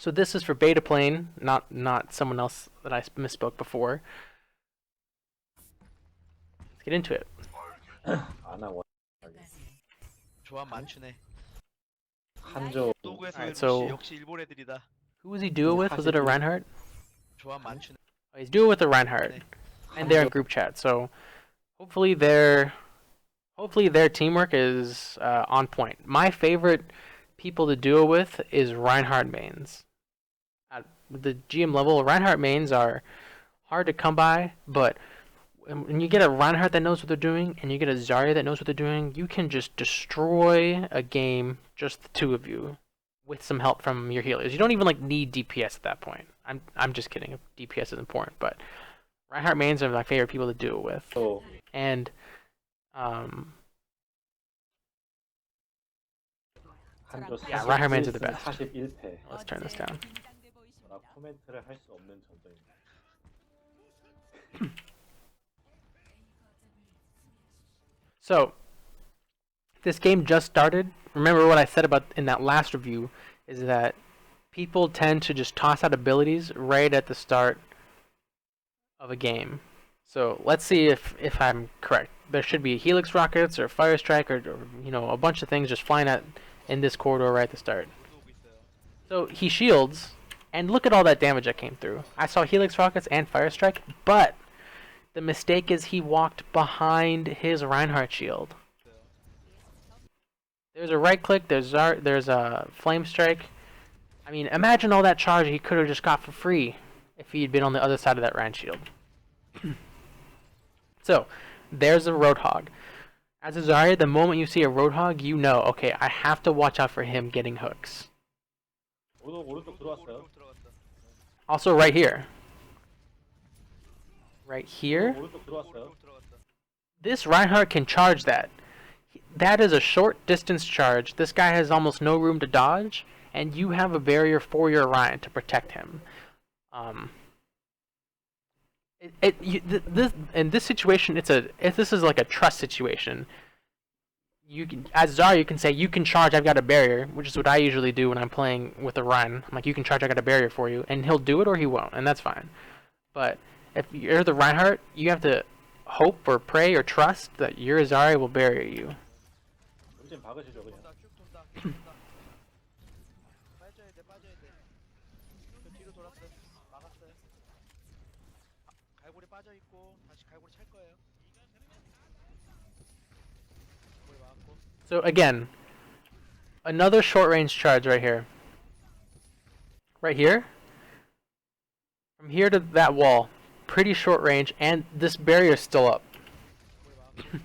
So this is for betaplane, not someone else that I misspoke before. Let's get into it. 아나 원 조합 맞추네. 한조 도구에서 Alright, 루시 so- 역시 일본 애들이다. Who was he duo with? Was it a Reinhardt? 조합 맞추네. Oh, he's duo with a Reinhardt, and they're in group chat. So hopefully their teamwork is on point. My favorite people to duo with is Reinhardt mains. At the GM level, Reinhardt mains are hard to come by, but when you get a Reinhardt that knows what they're doing, and you get a Zarya that knows what they're doing, you can just destroy a game, just the two of you, with some help from your healers. You don't even need DPS at that point. I'm just kidding. DPS is important, but Reinhardt mains are my favorite people to do it with. 또 And 한조 Yeah, Reinhardt mains are the 41승 best. 41패. let's turn this down. 나 코멘트를 할 수 없는 전적입니다. So, this game just started. Remember what I said about in that last review is that people tend to just toss out abilities right at the start of a game. So let's see if I'm correct. There should be Helix rockets or Fire Strike or a bunch of things just flying out in this corridor right at the start. 도구 있어요. So he shields, and look at all that damage that came through. I saw Helix rockets and Fire Strike, but the mistake is he walked behind his Reinhardt shield. There's a right click, there's a flame strike. I mean, imagine all that charge he could have just got for free if he'd been on the other side of that Rhine shield. So, there's a Roadhog. As a Zarya, the moment you see a Roadhog, you know, okay, I have to watch out for him getting hooks. 오른쪽 들어왔어요. 오른쪽 들어갔다. Also, right here. Right here. 오른쪽 들어왔어요. 오른쪽 들어갔다. This Reinhardt can charge that. That is a short distance charge. This guy has almost no room to dodge, and you have a barrier for your Ryan to protect him. In this situation, this is like a trust situation. You can, as Zarya, you can say you can charge. I've got a barrier, which is what I usually do when I'm playing with a Ryan. I'm like, you can charge. I got a barrier for you, and he'll do it or he won't, and that's fine. But if you're the Reinhardt, you have to hope or pray or trust that your Zarya will bury you. 문진 박으시죠 그냥. 돈다, 쭉 돈다, 쭉 돈다. 빠져야 돼, 빠져야 돼. 저 뒤로 돌았어요. 막았어요. 갈고리 빠져 있고 다시 갈고리 찰 거예요. 갈고리 막았고. So again, another short range charge right here. Right here. From here to that wall. Pretty short range, and this barrier is still up. 갈고리 막았고.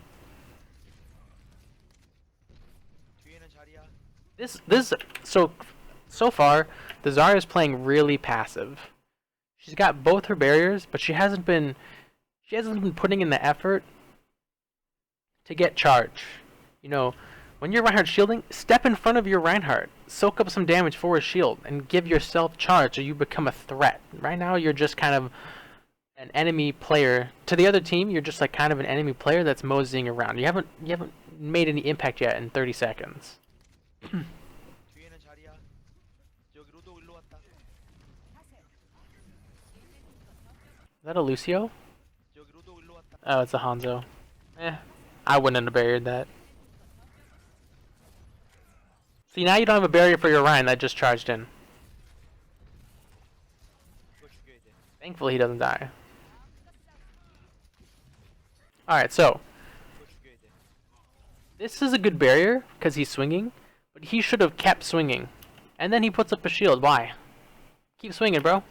뒤에는 자리야. So far, the Zarya is playing really passive. She's got both her barriers, but she hasn't been putting in the effort to get charge. When you're Reinhardt shielding, step in front of your Reinhardt, soak up some damage for his shield, and give yourself charge so you become a threat. Right now, you're just kind of an enemy player. To the other team, you're just like kind of an enemy player that's moseying around. You haven't made any impact yet in 30 seconds. 뒤에는 자리야. 여기 로도 일로 왔다. Is that a Lucio? 여기 로도 일로 왔다. Oh, it's a Hanzo. I wouldn't have barriered that. See, now you don't have a barrier for your Ryan that just charged in. 이거 죽여야 돼. Thankfully, he doesn't die. Alright, so, 이거 죽여야 돼. this is a good barrier, because he's swinging, but he should have kept swinging. And then he puts up a shield. Why? Keep swinging, bro.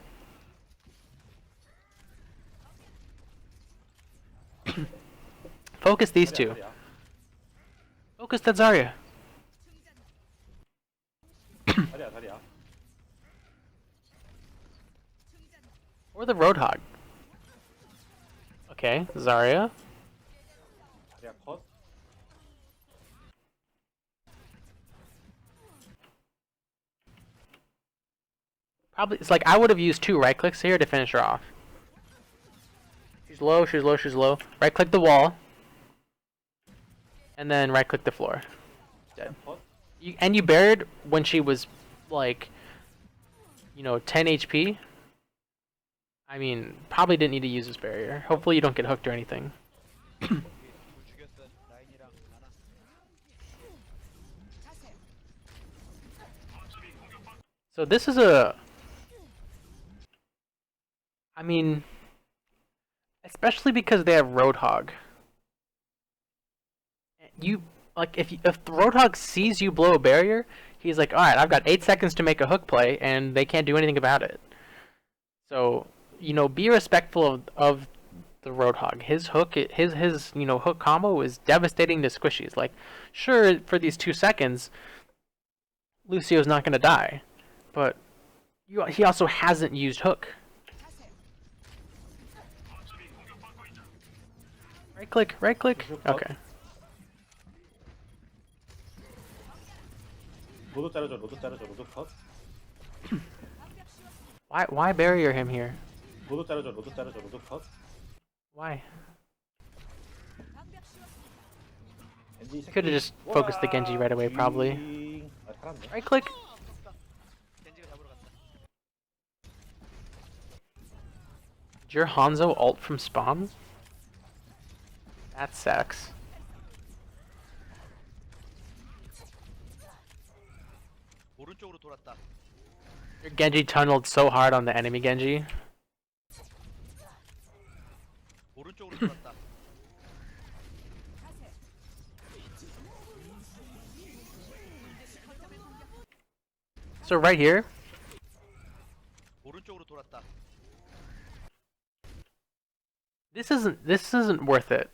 Focus these two. 자리야. Focus that Zarya. 자리야. Or the Roadhog. Okay, Zarya. 자리야 컷. Probably, it's like I would have used 2 right clicks here to finish her off. She's low, she's low, she's low. Right click the wall. And then right click the floor. Dead. 컷. And you buried when she was like you know, 10 HP. I mean, probably didn't need to use this barrier. Hopefully you don't get hooked or anything. 오케이 둘 죽였어. 라인이랑 하나. So this is a... I mean... Especially because they have Roadhog. You... Like, if the Roadhog sees you blow a barrier, he's like, alright, I've got 8 seconds to make a hook play, and they can't do anything about it. So, you know, be respectful of the Roadhog. His hook, his you know, hook combo is devastating to squishies. Like, sure, for these 2 seconds, Lucio's not gonna die, but he also hasn't used hook. Right click, right click. Okay. 로드 자르죠. 로드 자르죠. 로드 컷. Why barrier him here? 로드 자르죠. 로드 자르죠. 로드 컷. Why? 겐지 이 새끼. Could have just focused the Genji right away, probably. 아, 살았네. Right click. 겐지가 잡으러 갔다. Did your Hanzo ult from spawn? That sucks. 오른쪽으로 돌았다. Your Genji tunneled so hard on the enemy Genji. 오른쪽으로 돌았다. So right here, 오른쪽으로 돌았다. this isn't worth it.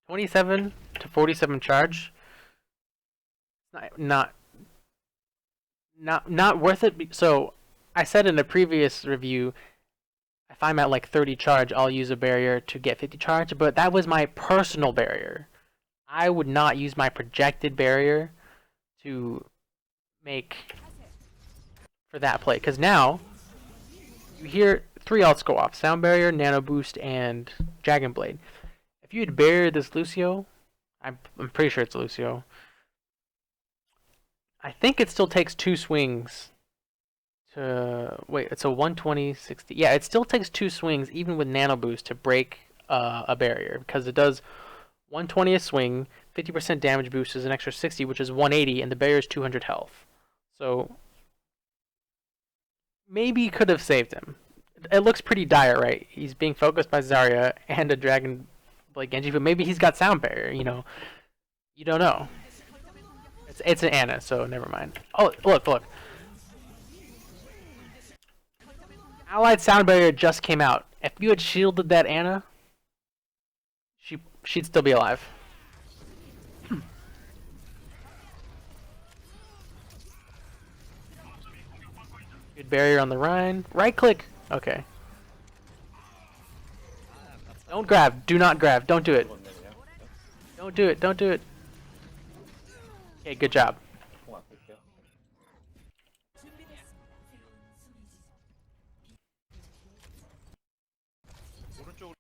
27 to 47 charge. Not worth it. So I said in a previous review, if I'm at like 30 charge, I'll use a barrier to get 50 charge, but that was my personal barrier. I would not use my projected barrier to make for that play, because now you hear 3 ults go off: Sound Barrier, Nano Boost, and Dragon Blade. If you had barriered this Lucio, I'm pretty sure it's Lucio, I think it still takes 2 swings to... Wait, it's a 120, 60... Yeah, it still takes 2 swings, even with Nano Boost, to break a barrier, because it does 120 a swing, 50% damage boost is an extra 60, which is 180, and the barrier is 200 health. So, maybe you could have saved him. It looks pretty dire, right? He's being focused by Zarya and a Dragon Blade Genji, but maybe he's got Sound Barrier, you know? You don't know. It's an Ana, so never mind. Oh, look. Allied Sound Barrier just came out. If you had shielded that Ana, she'd still be alive. Good barrier on the Rhine. Right click. Okay. Don't grab. Do not grab. Don't do it. 죽었네 그냥. Don't do it. Don't do it. Okay, good job. 공 아낄게요. 오른쪽으로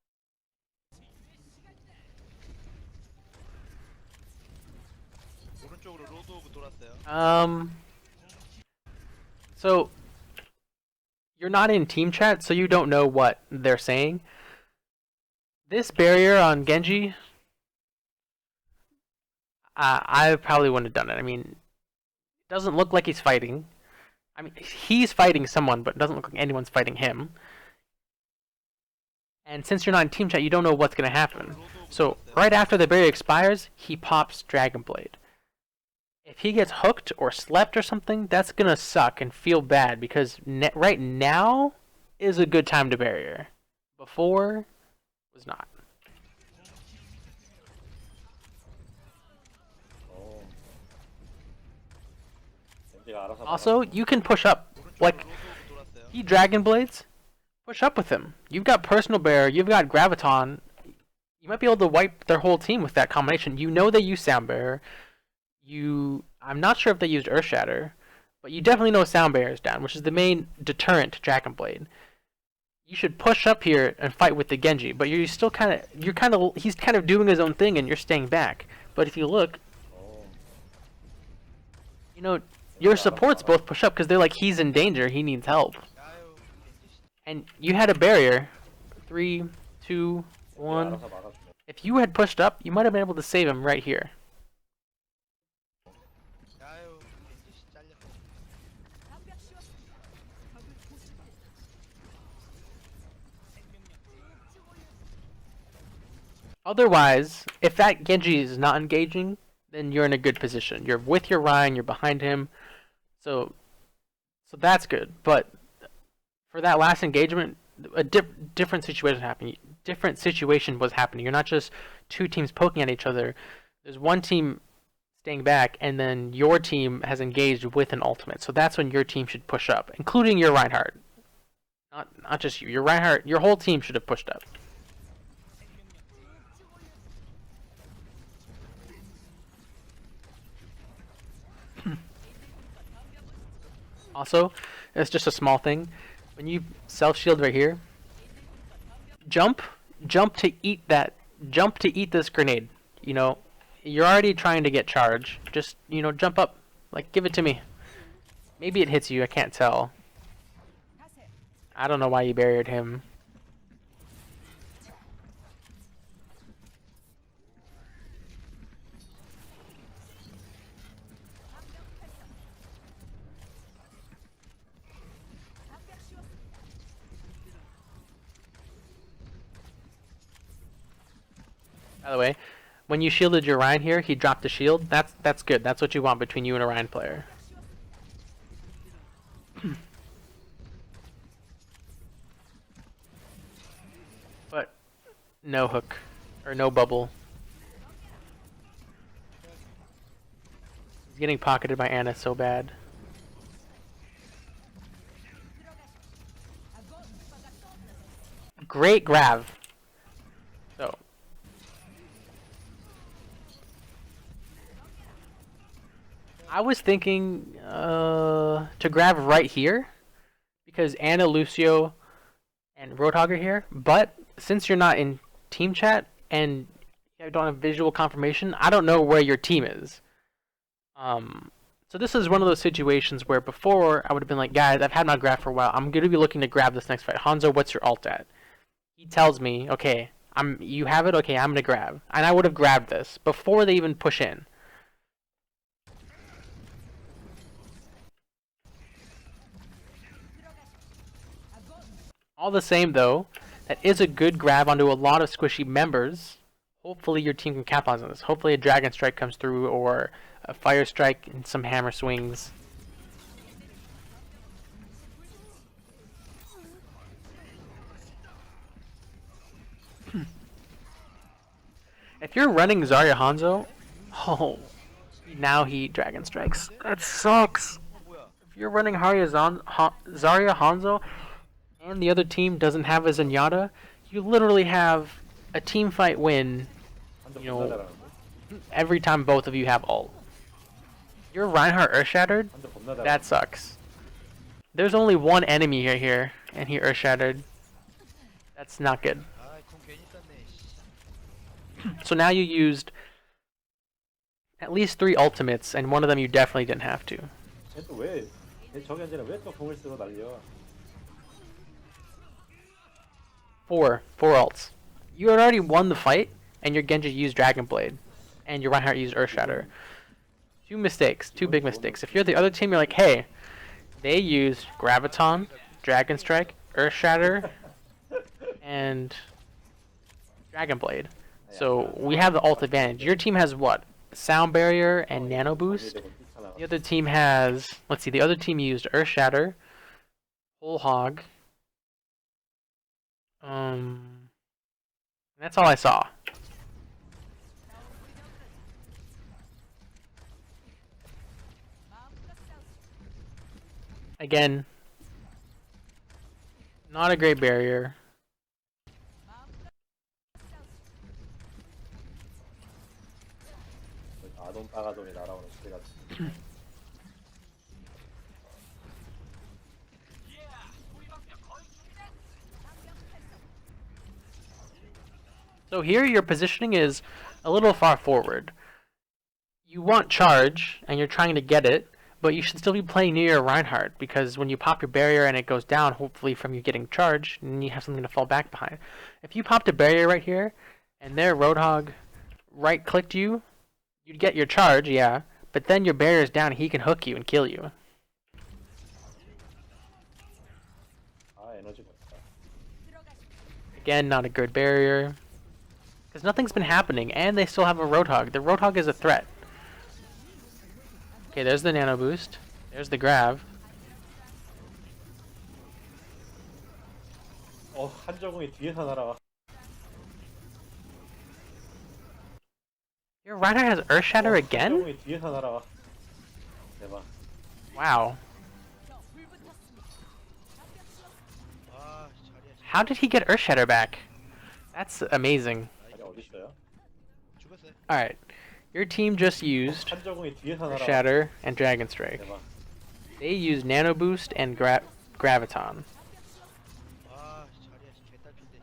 오른쪽으로 로드 오브 돌았어요. So you're not in team chat, so you don't know what they're saying. This barrier on Genji, I probably wouldn't have done it. I mean, it doesn't look like he's fighting. I mean, he's fighting someone, but it doesn't look like anyone's fighting him. And since you're not in team chat, you don't know what's going to happen. So right after the barrier expires, he pops Dragon Blade. If he gets hooked or slept or something, that's going to suck and feel bad, because right now is a good time to barrier. Before was not. 어. 겐지가 알아서 Also, you can push up. Like, 로드 오브 돌았어요. he Dragon Blades, push up with him. You've got Personal Barrier, you've got Graviton. You might be able to wipe their whole team with that combination. You know they use Sound Barrier. I'm not sure if they used Earth Shatter, but you definitely know Sound Barrier is down, which is the main deterrent to Dragon Blade. You should push up here and fight with the Genji, but he's kind of doing his own thing and you're staying back. But if you look, 어. you know, your supports both push up because they're like, he's in danger, he needs help. 아유 겐지 씨. And you had a barrier. 3, 2, 1. 알아서 막아주네. If you had pushed up, you might have been able to save him right here. 아유 겐지 씨 잘렸네. Otherwise, if that Genji is not engaging, then you're in a good position. You're with your Ryan, you're behind him, so that's good. But for that last engagement, a different situation happening. Different situation was happening. You're not just two teams poking at each other. There's one team staying back, and then your team has engaged with an ultimate. So that's when your team should push up, including your Reinhardt. Not just you. Your Reinhardt, your whole team should have pushed up. Also, it's just a small thing. When you self-shield right here, jump to eat this grenade. You know, you're already trying to get charge. Just, you know, jump up. Like, give it to me. Maybe it hits you, I can't tell. I don't know why you buried him. By the way, when you shielded your Ryan here, he dropped the shield. That's good. That's what you want between you and a Ryan player. But no hook or no bubble. He's getting pocketed by Anna so bad. Great grab. So I was thinking to grab right here because Anna, Lucio, and Roadhog are here. But since you're not in team chat and you don't have visual confirmation, I don't know where your team is. So this is one of those situations where before I would have been like, guys, I've had my grab for a while. I'm going to be looking to grab this next fight. Hanzo, what's your ult at? He tells me, okay, you have it? Okay, I'm going to grab. And I would have grabbed this before they even push in. All the same, though, that is a good grab onto a lot of squishy members. Hopefully your team can capitalize on this. Hopefully a Dragon Strike comes through, or a Fire Strike and some Hammer Swings. If you're running Zarya Hanzo, oh, now he Dragon Strikes. That sucks. 뭐야? If you're running Zarya Hanzo, and the other team doesn't have a Zenyatta, you literally have a team fight win, 한점 you 겁나 know, 잘하는데? every time both of you have ult. Your Reinhardt Earth-Shattered? 한점 겁나 잘하는데? That sucks. There's only one enemy here, and he Earth-Shattered. That's not good. 아이 콩 괜히 땄네. 씨. So now you used at least 3 ultimates, and one of them you definitely didn't have to. 쟤또 왜? 쟤 저기 앉아라 왜또 공을 쓰고 날려? 4 ults. You had already won the fight, and your Genji used Dragon Blade, and your Reinhardt used Earthshatter. 2 mistakes, 2 big mistakes. If you're the other team, you're like, hey, they used Graviton, Dragon Strike, Earthshatter, and Dragon Blade. So we have the ult advantage. Your team has what? Sound Barrier and Nano Boost. The other team has, let's see, the other team used Earthshatter, Whole Hog. That's all I saw. Again, not a great barrier. 아동 따가동이 날아오는 시대가. So here your positioning is a little far forward. You want charge, and you're trying to get it, but you should still be playing near your Reinhardt, because when you pop your barrier and it goes down, hopefully from you getting charged, and you have something to fall back behind. If you popped a barrier right here, and their Roadhog right-clicked you, you'd get your charge, yeah, but then your barrier's down, and he can hook you and kill you. 아 에너지가 없다. Again, not a good barrier. Because nothing's been happening, and they still have a Roadhog. The Roadhog is a threat. Okay, there's the nano boost. There's the grab. 한저공이 뒤에서 날아와. Your Reinhardt has Earth Shatter again? 한저공이 뒤에서 날아와. 대박. Wow. 아, 자리야. How did he get Earth Shatter back? That's amazing. 자리 어디 있어요? 죽었어요. Alright. Your team just used 한저공이 뒤에서 Earth 날아와. Shatter and Dragon Strike. 대박. They used Nano Boost and Graviton. 아, 자리야. 개딸핀데.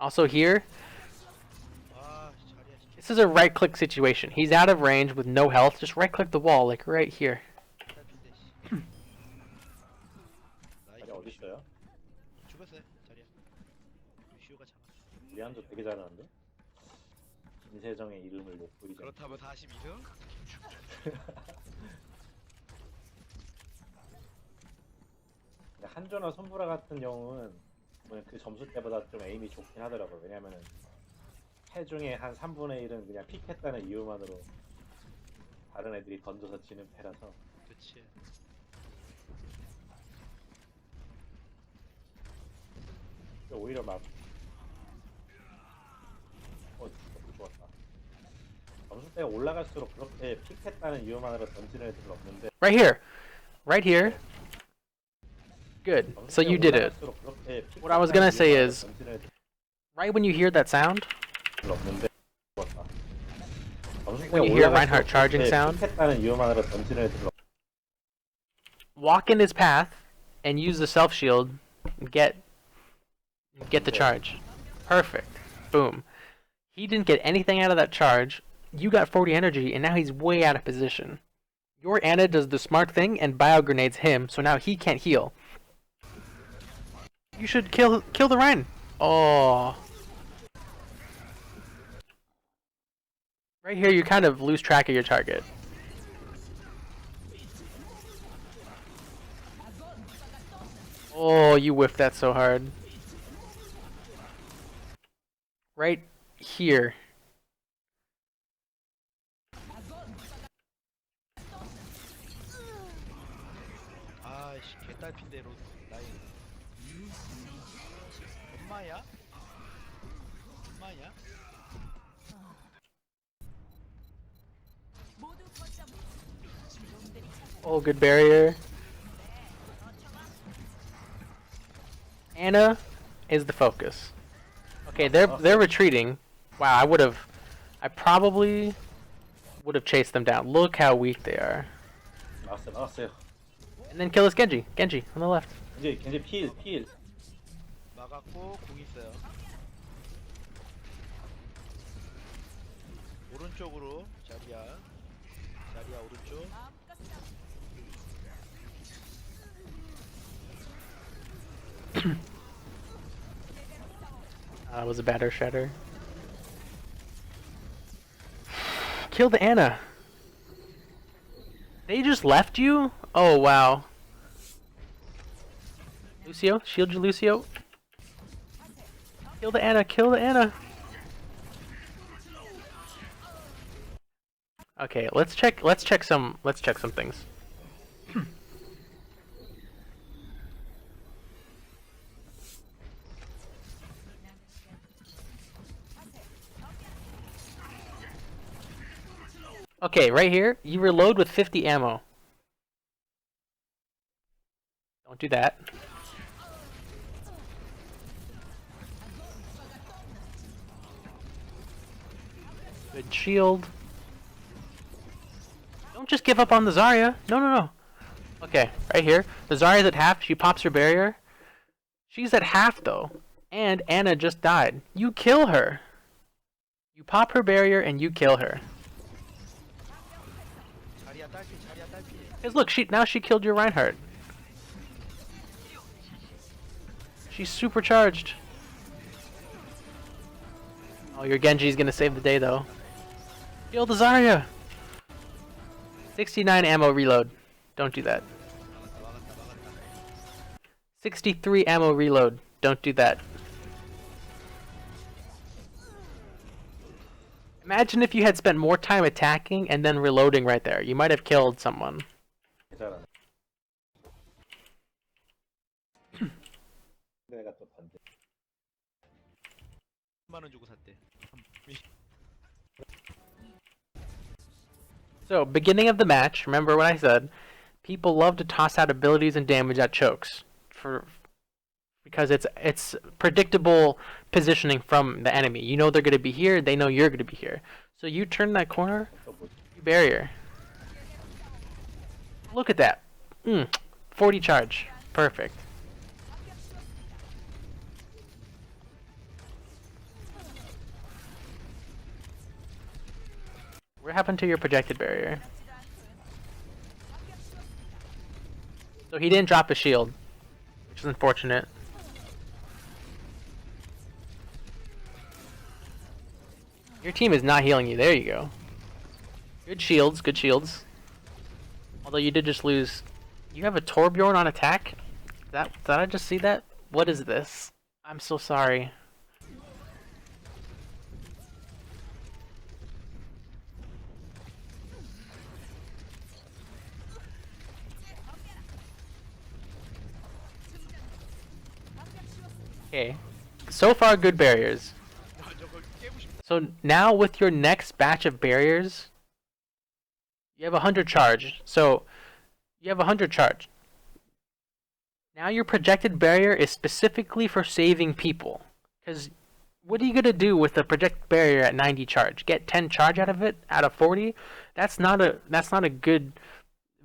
Also here, 아, 자리야. this is a right-click situation. He's out of range with no health. Just right-click the wall, like right here. 개딸핀데. 자리 어디 있어요? 죽었어요. 자리야. 루시오가 잡았어. 리안도 되게 잘하는데? 김세정의 이름을 못 보이죠. 그렇다면 42등? 한조나 손브라 같은 경우는 그 점수 때보다 좀 에임이 좋긴 하더라고요. 왜냐면은 패 중에 한 3분의 1은 그냥 픽했다는 이유만으로 다른 애들이 던져서 지는 패라서. 그치. 오히려 막 좋았다. 점수대가 올라갈수록 그렇게 픽했다는 이유만으로 던지는 애들은 없는데 Right here. Right here. Good. So you did it. What I was gonna say is, right when you hear that sound, when you hear Reinhardt charging sound, walk in his path and use the self shield and get the charge. Perfect. Boom. He didn't get anything out of that charge. You got 40 energy, and now he's way out of position. Your Ana does the smart thing and bio grenades him, so now he can't heal. You should kill the Rein. Oh. Right here, you kind of lose track of your target. Oh, you whiffed that so hard. Right here. 아이씨, 개딸핀데로 라인. 엄마야? 엄마야? Oh, good barrier. Ana is the focus. Okay, they're retreating. Wow, I probably would have chased them down. Look how weak they are. 나왔어요. And then kill this Genji. Genji on the left. 이제 필. 막았고 공 있어요. 오른쪽으로 자리야. 자리야 오른쪽. That was a batter shredder. Kill the Ana. They just left you? Oh wow. Lucio, shield you, Lucio. Kill the Ana. Kill the Ana. Okay, let's check some things. Okay, right here, you reload with 50 ammo. Don't do that. Good shield. Don't just give up on the Zarya. No. Okay, right here. The Zarya's at half. She pops her barrier. She's at half, though. And Ana just died. You kill her. You pop her barrier and you kill her. 자리야 딸핀 자리야 Because look, now she killed your Reinhardt. She's supercharged. Oh, your Genji's gonna save the day though. Kill the Zarya! 69 ammo reload. Don't do that. 63 ammo reload. Don't do that. Imagine if you had spent more time attacking and then reloading right there. You might have killed someone. 잘하네. 내가 또 반대. 10만 원 주고 샀대. So, beginning of the match, remember what I said, people love to toss out abilities and damage at chokes because it's predictable positioning from the enemy. You know they're going to be here, they know you're going to be here. So you turn that corner, you barrier. Look at that. 40 charge. Perfect. What happened to your projected barrier? So he didn't drop a shield, which is unfortunate. Your team is not healing you. There you go. Good shields, good shields. Although you did just lose. You have a Torbjorn on attack? Did I just see that? What is this? I'm so sorry. Okay. So far, good barriers. So now with your next batch of barriers, you have 100 charge. So you have 100 charge. Now your projected barrier is specifically for saving people. Because what are you gonna do with the projected barrier at 90 charge? Get 10 charge out of it out of 40? That's not a good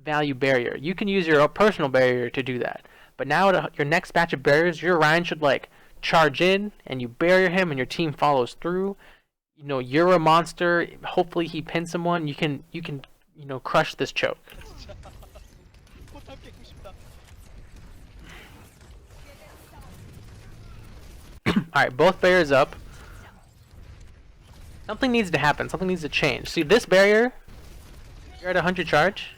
value barrier. You can use your personal barrier to do that. But now at your next batch of barriers, your Ryan should like charge in and you barrier him and your team follows through. You know, you're a monster. Hopefully he pins someone. You can crush this choke. Alright, both barriers up. Something needs to happen. Something needs to change. See, this barrier, you're at 100 charge.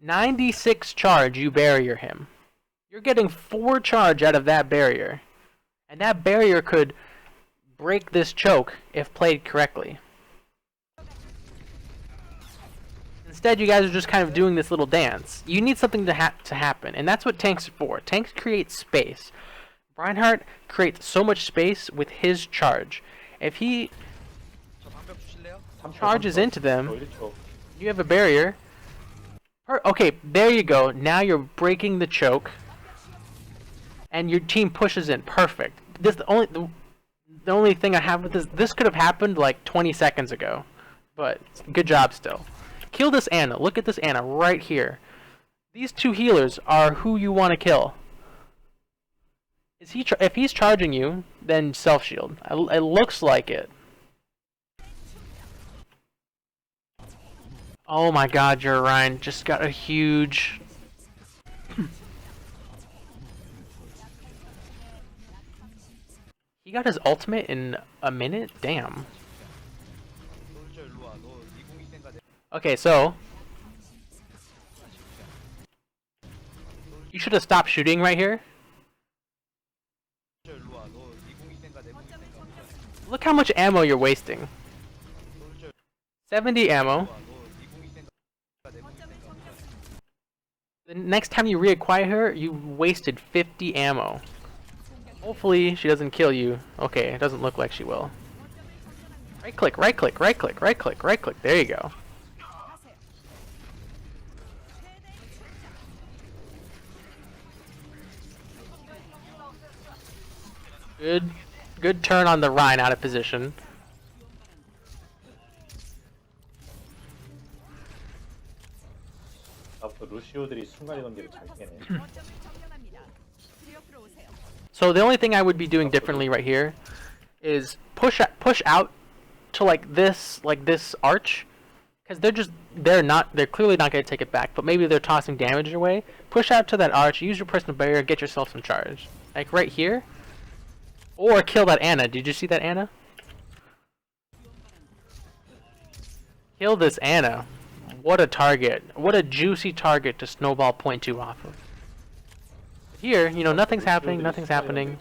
96 charge, you barrier him. You're getting 4 charge out of that barrier. And that barrier could break this choke if played correctly. Instead, you guys are just kind of doing this little dance. You need something to happen, and that's what tanks are for. Tanks create space. Reinhardt creates so much space with his charge. If he charges into them, you have a barrier. Okay, there you go. Now you're breaking the choke, and your team pushes in. Perfect. The only thing I have with this could have happened like 20 seconds ago, but good job still. Kill this Ana. Look at this Ana right here. These two healers are who you want to kill. If he's charging you, then self shield. It looks like it. Oh my God, your Ryan just got a huge. He got his ultimate in a minute? Damn. Okay, so you should have stopped shooting right here. Look how much ammo you're wasting. 70 ammo. The next time you reacquire her, you wasted 50 ammo. Hopefully she doesn't kill you. Okay, it doesn't look like she will. Right click, right click, right click, right click, right click. There you go. Good turn on the Rhine out of position. 루시오들이 순간이동기를 잘 깨네. So the only thing I would be doing differently right here is push out to like this arch, because they're clearly not going to take it back, but maybe they're tossing damage your way. Push out to that arch, use your personal barrier, get yourself some charge. Like right here. Or kill that Ana. Did you see that Ana? Kill this Ana. What a target. What a juicy target to snowball point 2 off of. Here, you know, nothing's happening, nothing's happening.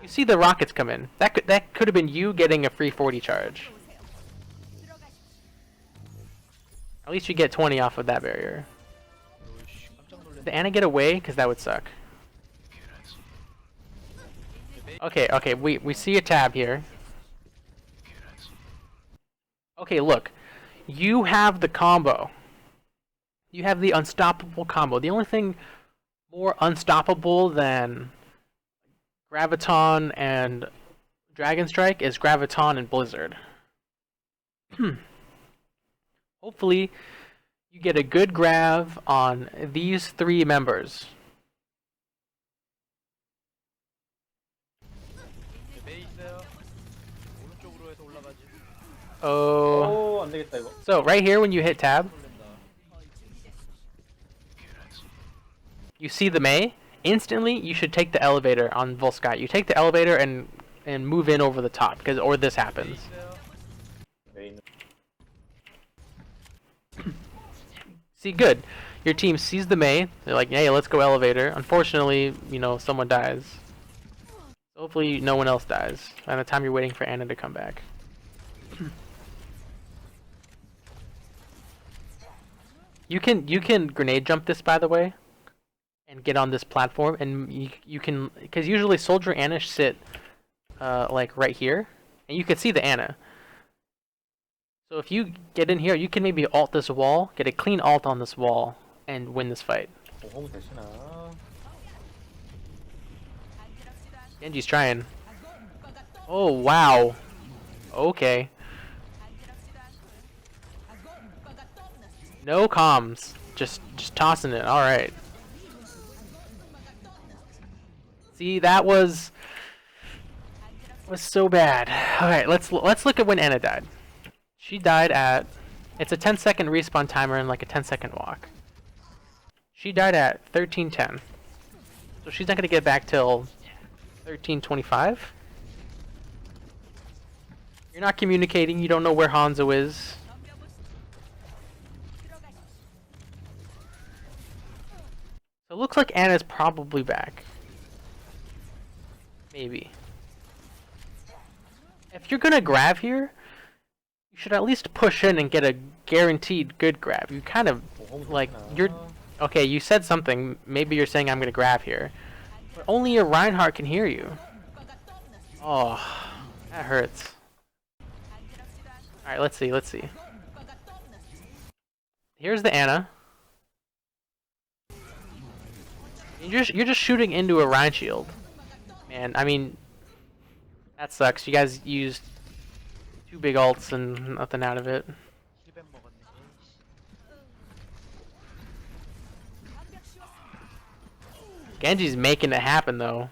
You see the rockets come in. That could have been you getting a free 40 charge. At least you get 20 off of that barrier. 오이씨, 깜짝 놀랐네. Did Ana get away? Because that would suck. Okay, we see a tab here. Okay, look. You have the combo. You have the unstoppable combo. The only thing more unstoppable than Graviton and Dragon Strike is Graviton and Blizzard. Hopefully, you get a good grav on these 3 members. 메이 있어요. 오른쪽으로 해서 올라가지. Oh. 안 되겠다 이거. So right here when you hit tab, 놀랜다. you see the Mei. Instantly, you should take the elevator on Volskaya. You take the elevator and move in over the top, because or this happens. 있어요. 메인 See, good. Your team sees the Mei. They're like, hey, let's go elevator. Unfortunately, you know, someone dies. Hopefully, no one else dies by the time you're waiting for Ana to come back. You can grenade jump this, by the way, and get on this platform, and you can, because usually Soldier Ana sit like right here, and you can see the Ana. So if you get in here, you can maybe ult this wall, get a clean ult on this wall, and win this fight. 공홈 되시나? Genji's trying. Oh wow. Okay. No comms. Just tossing it. All right. See, that was so bad. All right, let's look at when Ana died. She died at, it's a 10-second respawn timer and like a 10-second walk. She died at 13:10. So she's not gonna get back till 13:25. You're not communicating. You don't know where Hanzo is. So it looks like Ana's probably back. Maybe. If you're gonna grab here, you should at least push in and get a guaranteed good grab. You kind of, like, you're... Okay, you said something. Maybe you're saying I'm gonna grab here. But only your Reinhardt can hear you. Oh, that hurts. Alright, let's see. Here's the Ana. You're just shooting into a Rein shield. Man, I mean, that sucks. You guys used 2 big ults and nothing out of it. 힐벤 먹었네. Genji's making it happen though.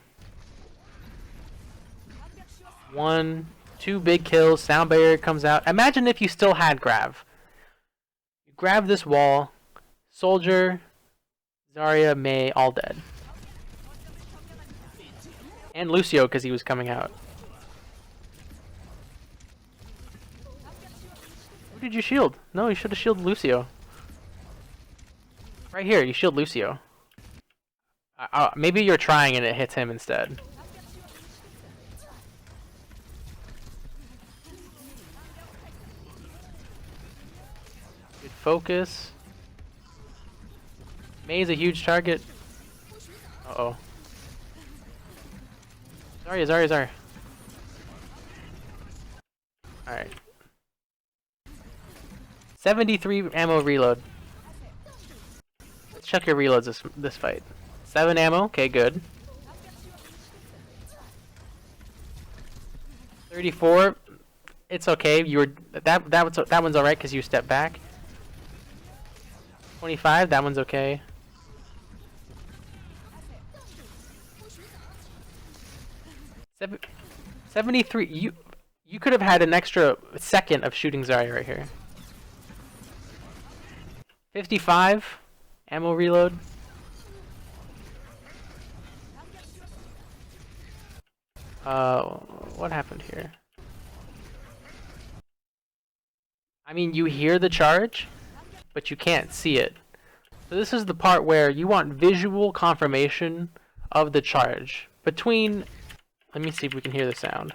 1, 2 big kills, sound barrier comes out. Imagine if you still had Grav. You grab this wall, Soldier, Zarya, Mei, all dead. And Lucio because he was coming out. Who did you shield? No, you should have shielded Lucio. Right here, you shield Lucio. Maybe you're trying and it hits him instead. Good focus. Mei's a huge target. Uh-oh. Zarya. Alright. 73 ammo reload. Let's check your reloads this fight. 7 ammo, okay, good. 34, it's okay. You were that one's alright because you stepped back. 25, that one's okay. 73, you could have had an extra second of shooting Zarya right here. 55 ammo reload. What happened here? I mean, you hear the charge, but you can't see it. So this is the part where you want visual confirmation of the charge. Between... Let me see if we can hear the sound.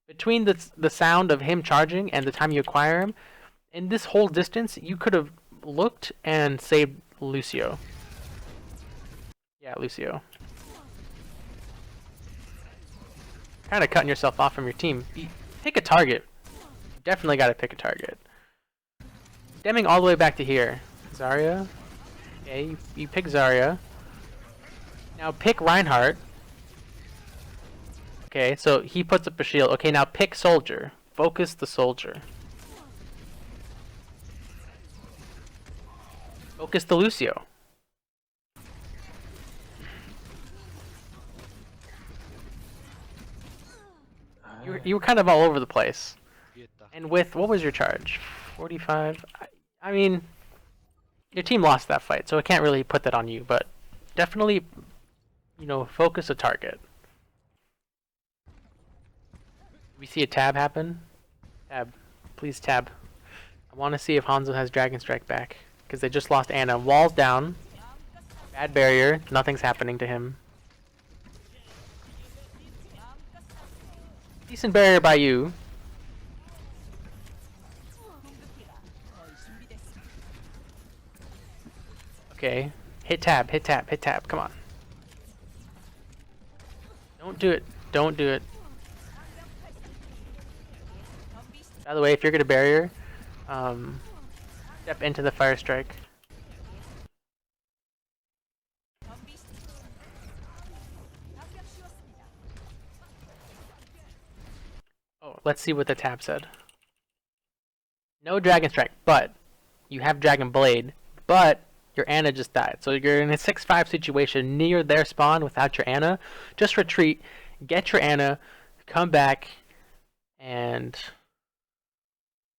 Between the sound of him charging and the time you acquire him, in this whole distance, you could have looked and saved Lucio. Yeah, Lucio. Kind of cutting yourself off from your team. Pick a target. Definitely got to pick a target. Stemming all the way back to here. Zarya. Okay, you pick Zarya. Now pick Reinhardt. Okay, so he puts up a shield. Okay, now pick soldier. Focus the soldier. Focus the Lucio. You were kind of all over the place. 위했다. And with, what was your charge? 45? I mean, your team lost that fight, so I can't really put that on you, but definitely, you know, focus a target. We see a tab happen? Tab. Please tab. I want to see if Hanzo has Dragon Strike back, because they just lost Ana. Wall's down. Bad barrier. Nothing's happening to him. Decent barrier by you. Okay. Hit tab, hit tab, hit tab. Come on. Don't do it. Don't do it. By the way, if you're gonna barrier, step into the fire strike. Oh, let's see what the tab said. No Dragon Strike, but you have Dragon Blade, but your Ana just died. So you're in a 6-5 situation near their spawn without your Ana. Just retreat, get your Ana, come back, and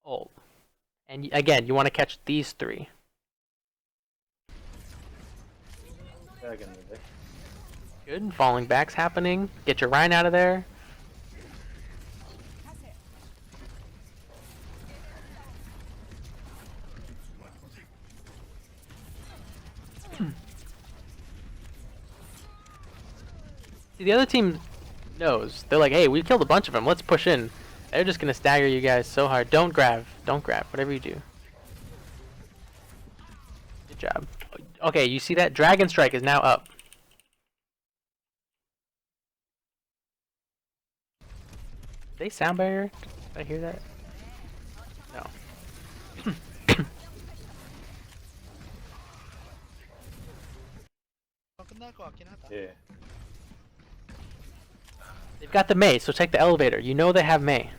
ult. And again, you want to catch these three. 해야겠는데. Good, falling back's happening. Get your Rhine out of there. See, the other team knows. They're like, hey, we killed a bunch of them. Let's push in. They're just gonna stagger you guys so hard. Don't grab. Don't grab. Whatever you do. Good job. Okay, you see that? Dragon Strike is now up. Did they sound barrier? Did I hear that? No. 끝날 것 같긴 하다. 예. They've got the Mei, so take the elevator. You know they have Mei.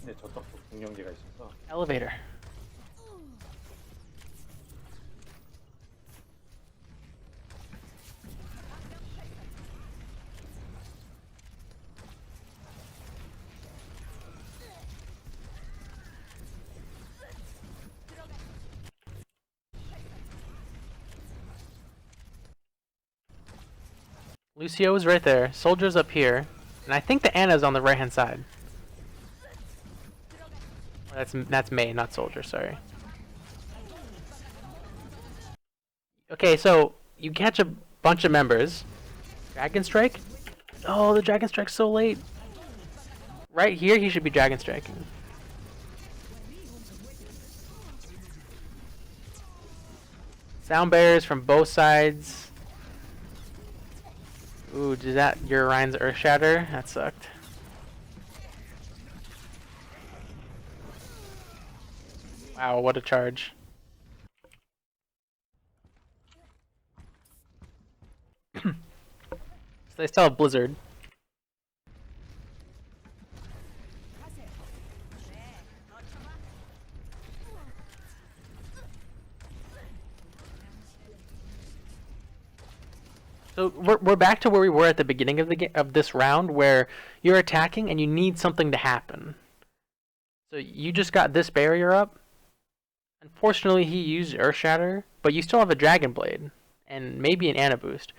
근데 저쪽도 공룡제가 있어서. Elevator. Lucio is right there. Soldier's up here. And I think the Ana's on the right hand side. That's Mei, not Soldier, sorry. Okay, so you catch a bunch of members. Dragon Strike? Oh, the Dragon Strike's so late. Right here, he should be Dragon Striking. Sound barriers from both sides. Ooh, did that your Ryan's Earth Shatter? That sucked. Wow, what a charge. So they still have Blizzard. So we're back to where we were at the beginning of of this round, where you're attacking and you need something to happen. So you just got this barrier up. Unfortunately, he used Earth Shatter, but you still have a Dragon Blade and maybe an Ana Boost.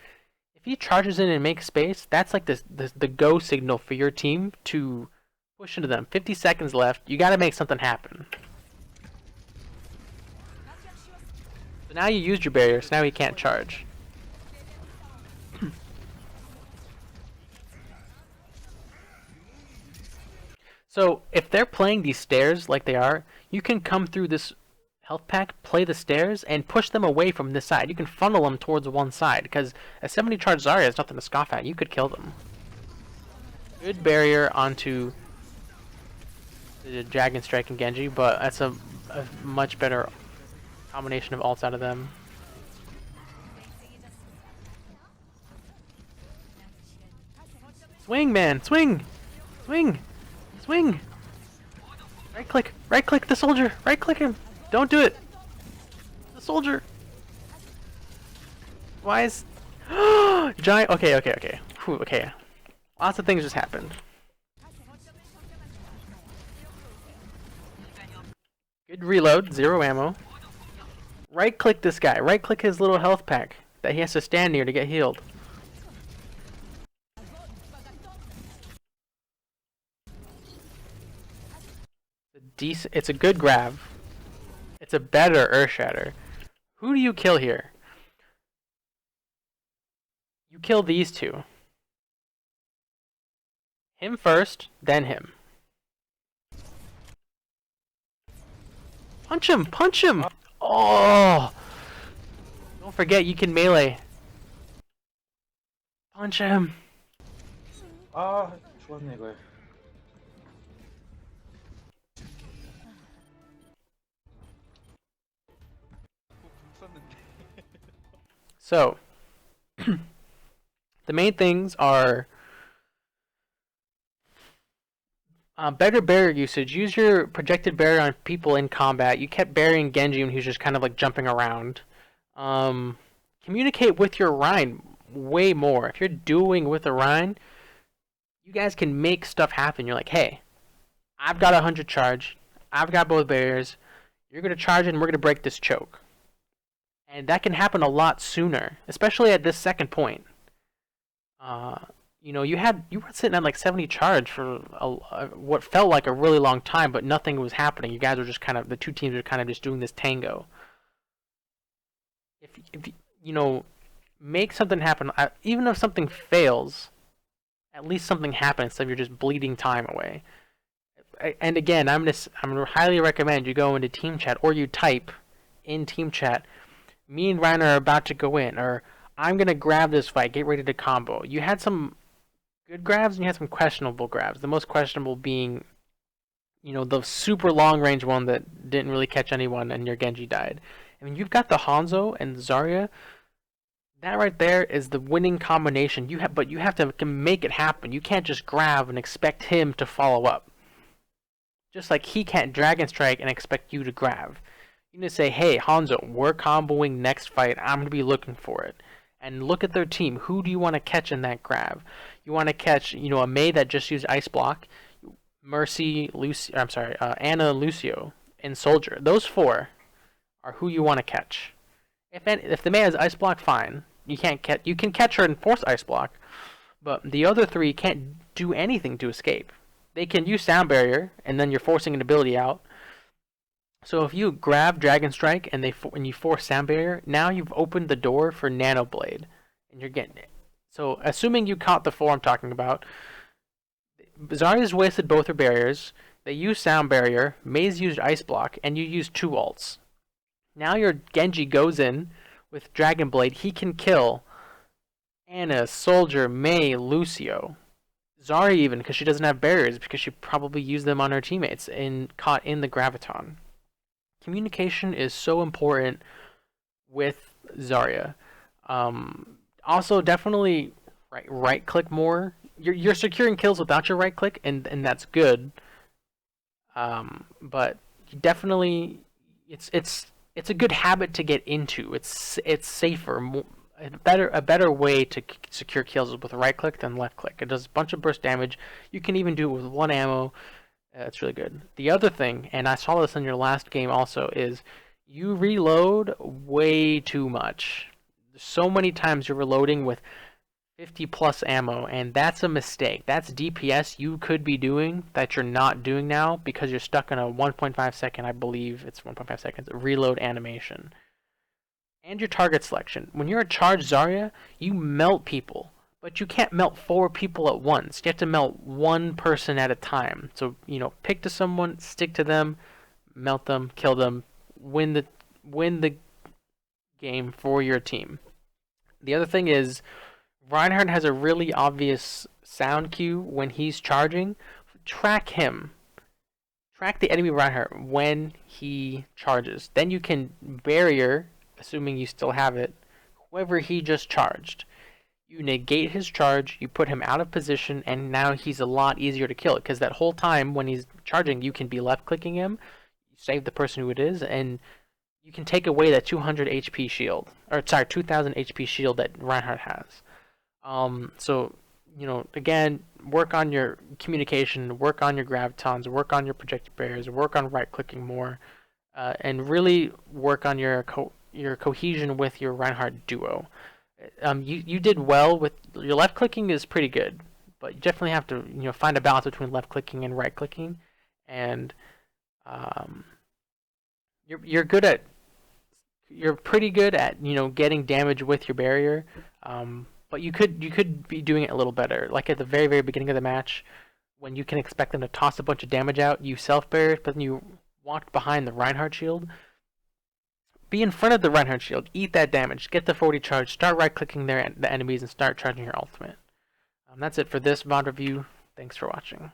If he charges in and makes space, that's like the go signal for your team to push into them. 50 seconds left. You got to make something happen. So now you used your barrier, so now he can't charge. So if they're playing these stairs like they are, you can come through this health pack, play the stairs, and push them away from this side. You can funnel them towards one side, because a 70 charge Zarya is nothing to scoff at. You could kill them. Good barrier onto the Dragon Strike and Genji, but that's a much better combination of ults out of them. Swing, man! Swing! Swing! Swing! Right click the soldier! Right click him! Don't do it! The soldier! Why is... Giant... Okay. Whew, okay. Lots of things just happened. Good reload, 0 ammo. Right click this guy. Right click his little health pack that he has to stand near to get healed. It's a good grab. It's a better Earth Shatter. Who do you kill here? You kill these two. Him first, then him. Punch him! Punch him! Oh! Don't forget, you can melee. Punch him! 아, 죽었네 이걸. 썼는데. So, the main things are better barrier usage. Use your projected barrier on people in combat. You kept burying Genji when he was just kind of like jumping around. Communicate with your Rhine way more. If you're dueling with a Rhine, you guys can make stuff happen. You're like, hey, I've got 100 charge. I've got both barriers. You're going to charge it and we're going to break this choke. And that can happen a lot sooner, especially at this second point. You know, you were sitting at like 70 charge for what felt like a really long time, but nothing was happening. You guys were just kind of, the two teams were kind of just doing this tango. If you know, make something happen, even if something fails, at least something happens instead of you're just bleeding time away. And again, I'm gonna highly recommend you go into team chat or you type in team chat, me and Ryan are about to go in, or I'm gonna grab this fight, get ready to combo. You had some good grabs and you had some questionable grabs. The most questionable being, you know, the super long range one that didn't really catch anyone and your Genji died. I mean, you've got the Hanzo and Zarya. That right there is the winning combination. But you have to make it happen. You can't just grab and expect him to follow up. Just like he can't Dragon Strike and expect you to grab. You need to say, hey, Hanzo, we're comboing next fight. I'm going to be looking for it. And look at their team. Who do you want to catch in that grab? You want to catch, you know, a Mei that just used Ice Block, Mercy, Ana, Lucio, and Soldier. Those four are who you want to catch. If the Mei has Ice Block, fine. You can catch her and force Ice Block, but the other three can't do anything to escape. They can use Sound Barrier, and then you're forcing an ability out. So if you grab Dragon Strike and you force Sound Barrier, now you've opened the door for Nano Blade, and you're getting it. So assuming you caught the four I'm talking about, Zarya's wasted both her barriers. They used Sound Barrier, Mei's used Ice Block, and you used 2 ults. Now your Genji goes in with Dragon Blade. He can kill Ana, Soldier, Mei, Lucio. Zarya even, because she doesn't have barriers, because she probably used them on her teammates and caught in the Graviton. Communication is so important with Zarya. Also, definitely right click more. You're securing kills without your right click, and that's good. But definitely, it's a good habit to get into. It's safer, a better way to secure kills is with right click than left click. It does a bunch of burst damage. You can even do it with one ammo. It's really good. The other thing, and I saw this in your last game also, is you reload way too much. So many times you're reloading with 50 plus ammo, and that's a mistake. That's DPS you could be doing that you're not doing now because you're stuck in a 1.5 second, I believe it's 1.5 seconds, reload animation. And your target selection. When you're a charged Zarya, you melt people, but you can't melt 4 people at once. You have to melt one person at a time. So, pick to someone, stick to them, melt them, kill them, win the game for your team. The other thing is, Reinhardt has a really obvious sound cue when he's charging. Track him. Track the enemy Reinhardt when he charges. Then you can barrier, assuming you still have it, whoever he just charged. You negate his charge, you put him out of position, and now he's a lot easier to kill. Because that whole time when he's charging, you can be left-clicking him, you save the person who it is, and you can take away that 200 HP shield. Or, sorry, 2000 HP shield that Reinhardt has. So, again, work on your communication, work on your gravitons, work on your projected barriers, work on right-clicking more, and really work on your cohesion with your Reinhardt duo. You did well with your left clicking is pretty good, but you definitely have to find a balance between left clicking and right clicking, and you're pretty good at getting damage with your barrier, but you could be doing it a little better. Like at the very very beginning of the match, when you can expect them to toss a bunch of damage out, you self barrier, but then you walked behind the Reinhardt shield. Be in front of the Reinhardt shield, eat that damage, get the 40 charge, start right-clicking the enemies, and start charging your ultimate. That's it for this VOD review. Thanks for watching.